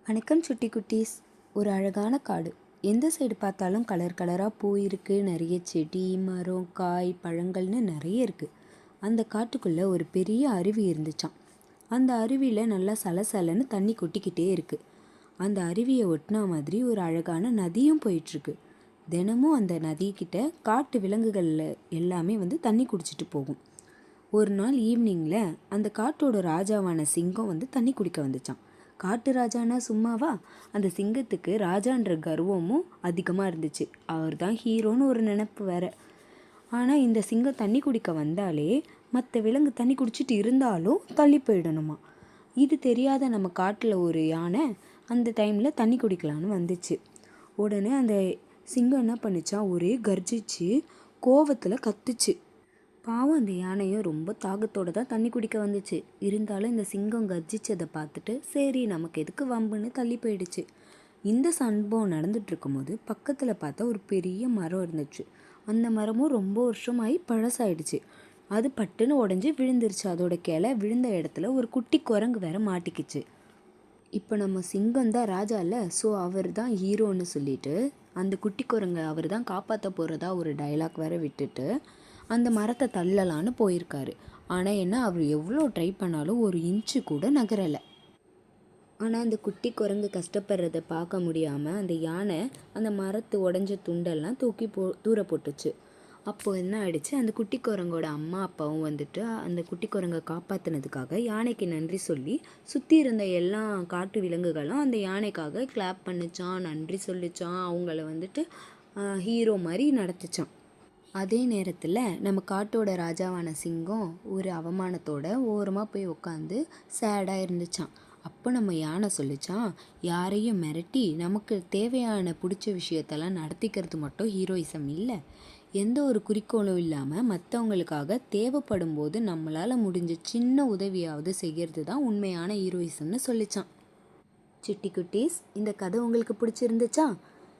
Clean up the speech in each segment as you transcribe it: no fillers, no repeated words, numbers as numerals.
வணக்கம் சுட்டி குட்டீஸ். ஒரு அழகான காடு. எந்த சைடு பார்த்தாலும் கலர் கலராக பூ இருக்குது, நிறைய செடி, மரம், காய், பழங்கள்னு நிறைய இருக்குது. அந்த காட்டுக்குள்ளே ஒரு பெரிய அருவி இருந்துச்சான். அந்த அருவியில் நல்லா சலசலன்னு தண்ணி கொட்டிக்கிட்டே இருக்குது. அந்த அருவியை ஒட்டினா மாதிரி ஒரு அழகான நதியும் போயிட்டுருக்கு. தினமும் அந்த நதிக்கிட்ட காட்டு விலங்குகளில் எல்லாமே தண்ணி குடிச்சிட்டு போகும். ஒரு நாள் ஈவினிங்கில் அந்த காட்டோட ராஜாவான சிங்கம் தண்ணி குடிக்க வந்துச்சான். காட்டு ராஜானா சும்மாவா? அந்த சிங்கத்துக்கு ராஜான்ற கர்வமும் அதிகமாக இருந்துச்சு. அவர் தான் ஹீரோன்னு ஒரு நினப்பு வேற. ஆனால் இந்த சிங்கம் தண்ணி குடிக்க வந்தாலே மற்ற விலங்கு தண்ணி குடிச்சிட்டு இருந்தாலும் தள்ளி போயிடணுமா. இது தெரியாத நம்ம காட்டில் ஒரு யானை அந்த டைமில் தண்ணி குடிக்கலான்னு வந்துச்சு. உடனே அந்த சிங்கம் என்ன பண்ணிச்சான், ஒரே கர்ஜிச்சு கோவத்தில் கத்துச்சு. பாவம் அந்த யானையும் ரொம்ப தாகத்தோடு தான் தண்ணி குடிக்க வந்துச்சு. இருந்தாலும் இந்த சிங்கம் கர்ஜிச்சதை பார்த்துட்டு சரி நமக்கு எதுக்கு வம்புன்னு தள்ளி போயிடுச்சு. இந்த சம்பவம் நடந்துட்டு இருக்கும்போது பக்கத்தில் பார்த்தா ஒரு பெரிய மரம் இருந்துச்சு. அந்த மரமும் ரொம்ப வருஷமாகி பழசாயிடுச்சு. அது பட்டுன்னு உடஞ்சி விழுந்துருச்சு. அதோட கிளை விழுந்த இடத்துல ஒரு குட்டி குரங்கு வேற மாட்டிக்கிச்சு. இப்போ நம்ம சிங்கம் தான் ராஜா இல்லை, ஸோ அவர் தான் ஹீரோன்னு சொல்லிட்டு அந்த குட்டி குரங்கை அவர் தான் காப்பாற்ற போகிறதா ஒரு டைலாக் வேற விட்டுட்டு அந்த மரத்தை தள்ளலான்னு போயிருக்காரு. ஆனால் என்ன, அவர் எவ்வளோ ட்ரை பண்ணாலும் ஒரு இன்ச்சு கூட நகரலை. ஆனால் அந்த குட்டி குரங்கு கஷ்டப்படுறத பார்க்க முடியாமல் அந்த யானை அந்த மரத்து உடஞ்ச துண்டெல்லாம் தூக்கி தூர போட்டுச்சு. அப்போது என்ன ஆயிடுச்சு, அந்த குட்டி குரங்கோட அம்மா அப்பாவும் அந்த குட்டி குரங்கை காப்பாற்றினதுக்காக யானைக்கு நன்றி சொல்லி சுற்றி இருந்த எல்லா காட்டு விலங்குகளும் அந்த யானைக்காக கிளாப் பண்ணிச்சான், நன்றி சொல்லிச்சான், அவங்கள ஹீரோ மாதிரி நடத்துச்சான். அதே நேரத்தில் நம்ம காட்டோட ராஜாவான சிங்கம் ஒரு அவமானத்தோட ஓரமாக போய் உட்காந்து சேடாக இருந்துச்சான். அப்போ நம்ம யானை சொல்லிச்சான், யாரையும் மிரட்டி நமக்கு தேவையான பிடிச்ச விஷயத்தெல்லாம் நடத்திக்கிறது மட்டும் ஹீரோயிசம் இல்லை, எந்த ஒரு குறிக்கோளும் இல்லாமல் மற்றவங்களுக்காக தேவைப்படும் போது நம்மளால் முடிஞ்ச சின்ன உதவியாவது செய்கிறது தான் உண்மையான ஹீரோயிசம்னு சொல்லிச்சான். சிட்டி குட்டீஸ், இந்த கதை உங்களுக்கு பிடிச்சிருந்துச்சா?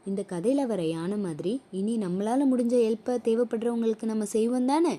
இந்த கதையில் வர யானை மாதிரி இனி நம்மளால் முடிஞ்ச ஹெல்ப்பை தேவைப்படுறவங்களுக்கு நம்ம செய்வோம் தானே?